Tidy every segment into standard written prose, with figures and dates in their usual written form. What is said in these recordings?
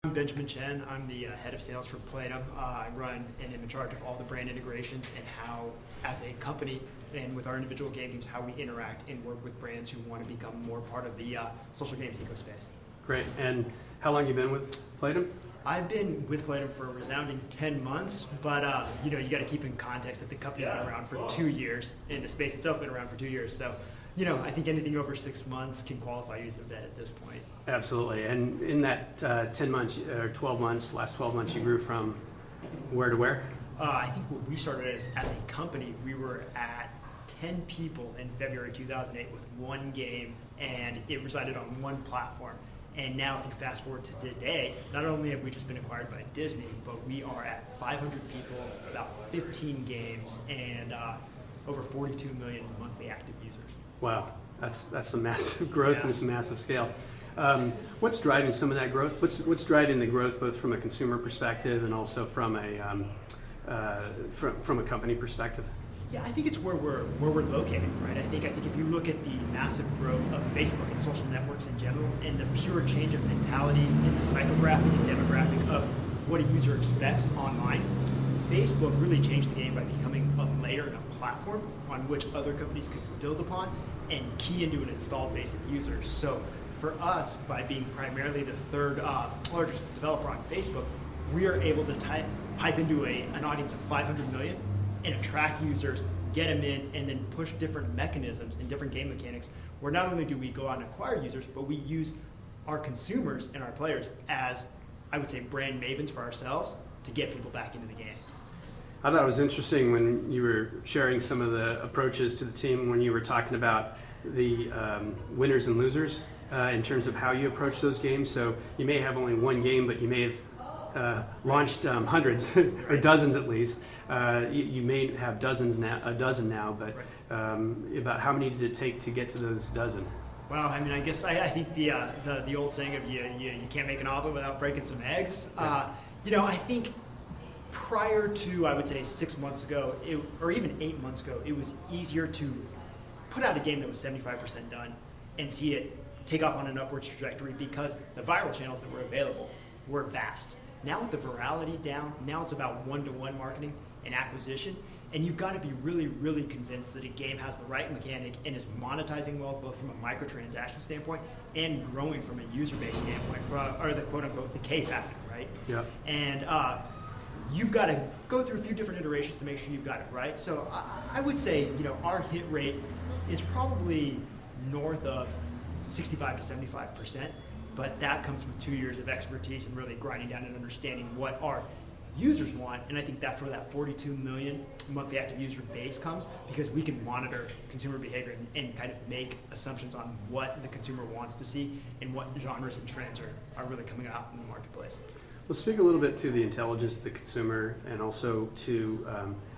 I'm Benjamin Chen. I'm the head of sales for Playdom. I run and am in charge of all the brand integrations and how, as a company and with our individual game teams, how we interact and work with brands who want to become more part of the social games ecospace. Great. And how long have you been with Playdom? I've been with Playdom for a resounding 10 months, but you got to keep in context that the company's been around for 2 years, and the space itself been around for 2 years. So, I think anything over 6 months can qualify you as a vet at this point. Absolutely. And in that 10 months or 12 months, last 12 months, you grew from where to where? I think what we started as a company, we were at 10 people in February 2008 with one game, and it resided on one platform. And now if you fast forward to today, not only have we just been acquired by Disney, but we are at 500 people, about 15 games, and over 42 million monthly active users. Wow, that's some massive growth and some massive scale. What's driving some of that growth? What's driving the growth both from a consumer perspective and also from a company perspective? Yeah, I think it's where we're located, right? I think if you look at the massive growth of Facebook and social networks in general, and the pure change of mentality and the psychographic and demographic of what a user expects online, Facebook really changed the game by becoming a layer and a platform on which other companies could build upon and key into an installed base of users. So for us, by being primarily the third largest developer on Facebook, we are able to pipe into an audience of 500 million and attract users, get them in, and then push different mechanisms and different game mechanics where not only do we go out and acquire users, but we use our consumers and our players as, I would say, brand mavens for ourselves to get people back into the game. I thought it was interesting when you were sharing some of the approaches to the team when you were talking about the winners and losers in terms of how you approach those games. So you may have only one game, but you may have launched hundreds or dozens at least. You may have a dozen now, but about how many did it take to get to those dozen? Well, I mean, I guess I think the old saying of you can't make an omelet without breaking some eggs. Yeah. I think prior to, I would say, 6 months ago, or even 8 months ago, it was easier to put out a game that was 75% done and see it take off on an upwards trajectory because the viral channels that were available were vast. Now with the virality down, now it's about one-to-one marketing and acquisition, and you've got to be really, really convinced that a game has the right mechanic and is monetizing well, both from a microtransaction standpoint and growing from a user base standpoint, or the quote-unquote the K factor, right? Yeah. And you've got to go through a few different iterations to make sure you've got it right. So I would say, our hit rate is probably north of 65 to 75%, but that comes with 2 years of expertise and really grinding down and understanding what our users want, and I think that's where that 42 million monthly active user base comes, because we can monitor consumer behavior and kind of make assumptions on what the consumer wants to see and what genres and trends are really coming out in the marketplace. Well, speak a little bit to the intelligence of the consumer, and also to,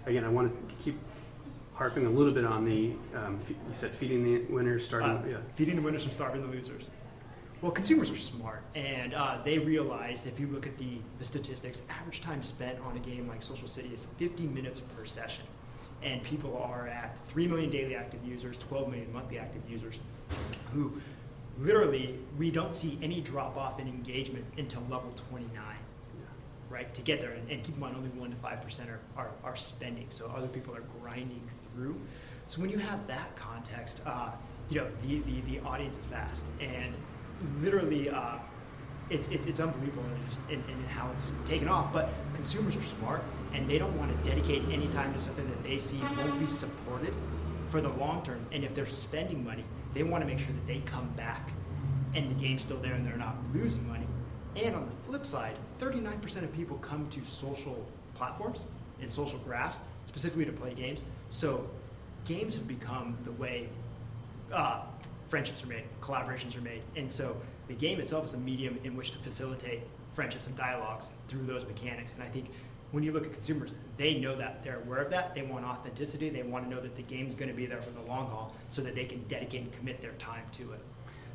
again, I want to keep harping a little bit on the, you said feeding the winners, feeding the winners and starving the losers. Well, consumers are smart, and they realize, if you look at the statistics, average time spent on a game like Social City is 50 minutes per session. And people are at 3 million daily active users, 12 million monthly active users, who literally, we don't see any drop off in engagement until level 29, right? To get there, and keep in mind only 1 to 5% are spending, so other people are grinding through. So when you have that context, the audience is vast, and literally, it's unbelievable in how it's taken off. But consumers are smart, and they don't want to dedicate any time to something that they see won't be supported for the long term. And if they're spending money, they want to make sure that they come back and the game's still there and they're not losing money. And on the flip side, 39% of people come to social platforms and social graphs specifically to play games. So games have become the way friendships are made, collaborations are made, and so the game itself is a medium in which to facilitate friendships and dialogues through those mechanics. And I think when you look at consumers, they know that, they're aware of that, they want authenticity, they want to know that the game's going to be there for the long haul so that they can dedicate and commit their time to it.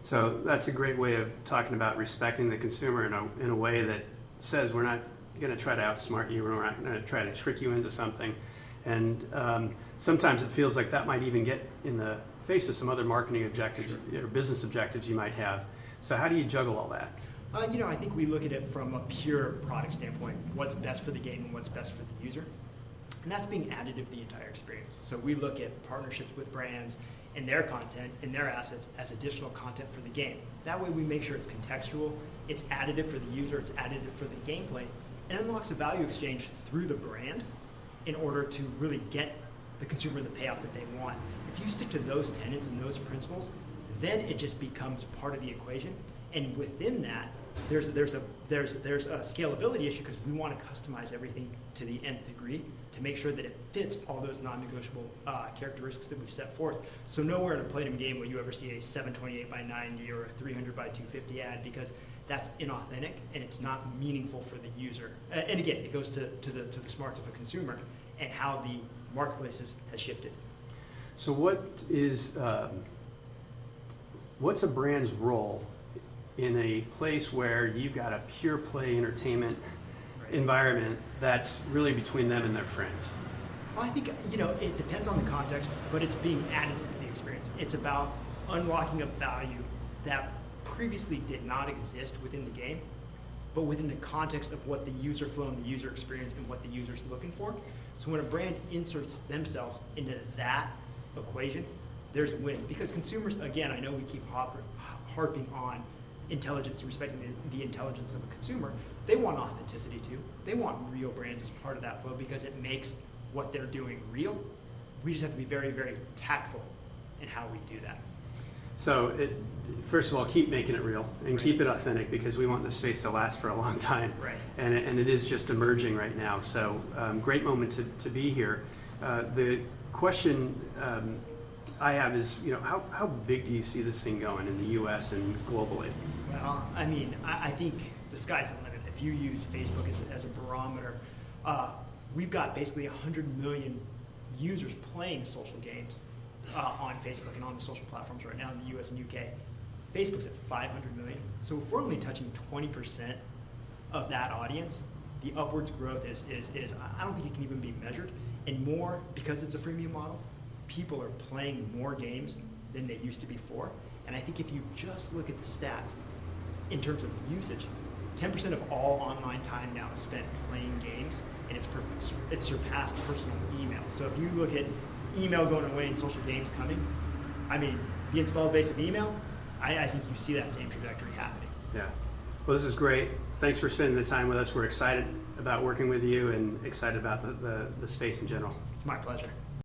So that's a great way of talking about respecting the consumer in a way that says we're not going to try to outsmart you, we're not going to try to trick you into something. And sometimes it feels like that might even get in the face of some other marketing objectives or business objectives you might have. So how do you juggle all that? I think we look at it from a pure product standpoint, what's best for the game and what's best for the user. And that's being additive the entire experience. So we look at partnerships with brands and their content and their assets as additional content for the game. That way we make sure it's contextual, it's additive for the user, it's additive for the gameplay, and unlocks a value exchange through the brand in order to really get the consumer the payoff that they want. If you stick to those tenets and those principles, then it just becomes part of the equation. And within that, there's a scalability issue because we want to customize everything to the nth degree to make sure that it fits all those non-negotiable characteristics that we've set forth. So nowhere in a Playdom game will you ever see a 728 by 90 or a 300 by 250 ad, because that's inauthentic and it's not meaningful for the user. And again, it goes to the smarts of a consumer and how the marketplaces has shifted. So what's a brand's role in a place where you've got a pure play entertainment environment that's really between them and their friends? Well, I think, it depends on the context, but it's being added to the experience. It's about unlocking a value that previously did not exist within the game, but within the context of what the user flow and the user experience and what the user's looking for. So when a brand inserts themselves into that equation, there's a win. Because consumers, again, I know we keep harping on intelligence, respecting the intelligence of a consumer. They want authenticity too. They want real brands as part of that flow because it makes what they're doing real. We just have to be very, very tactful in how we do that. So first of all, keep making it real and keep it authentic, because we want this space to last for a long time. Right. And it is just emerging right now. So great moment to be here. The question I have is, how big do you see this thing going in the U.S. and globally? Well, I think the sky's the limit. If you use Facebook as a barometer, we've got basically 100 million users playing social games on Facebook and on the social platforms right now in the US and UK. Facebook's at 500 million. So if we're only touching 20% of that audience, the upwards growth is I don't think it can even be measured. And more, because it's a freemium model, people are playing more games than they used to before. And I think if you just look at the stats in terms of usage, 10% of all online time now is spent playing games, and it's surpassed personal email. So if you look at email going away and social games coming, the installed base of email, I think you see that same trajectory happening. Yeah. Well, this is great. Thanks for spending the time with us. We're excited about working with you and excited about the space in general. It's my pleasure.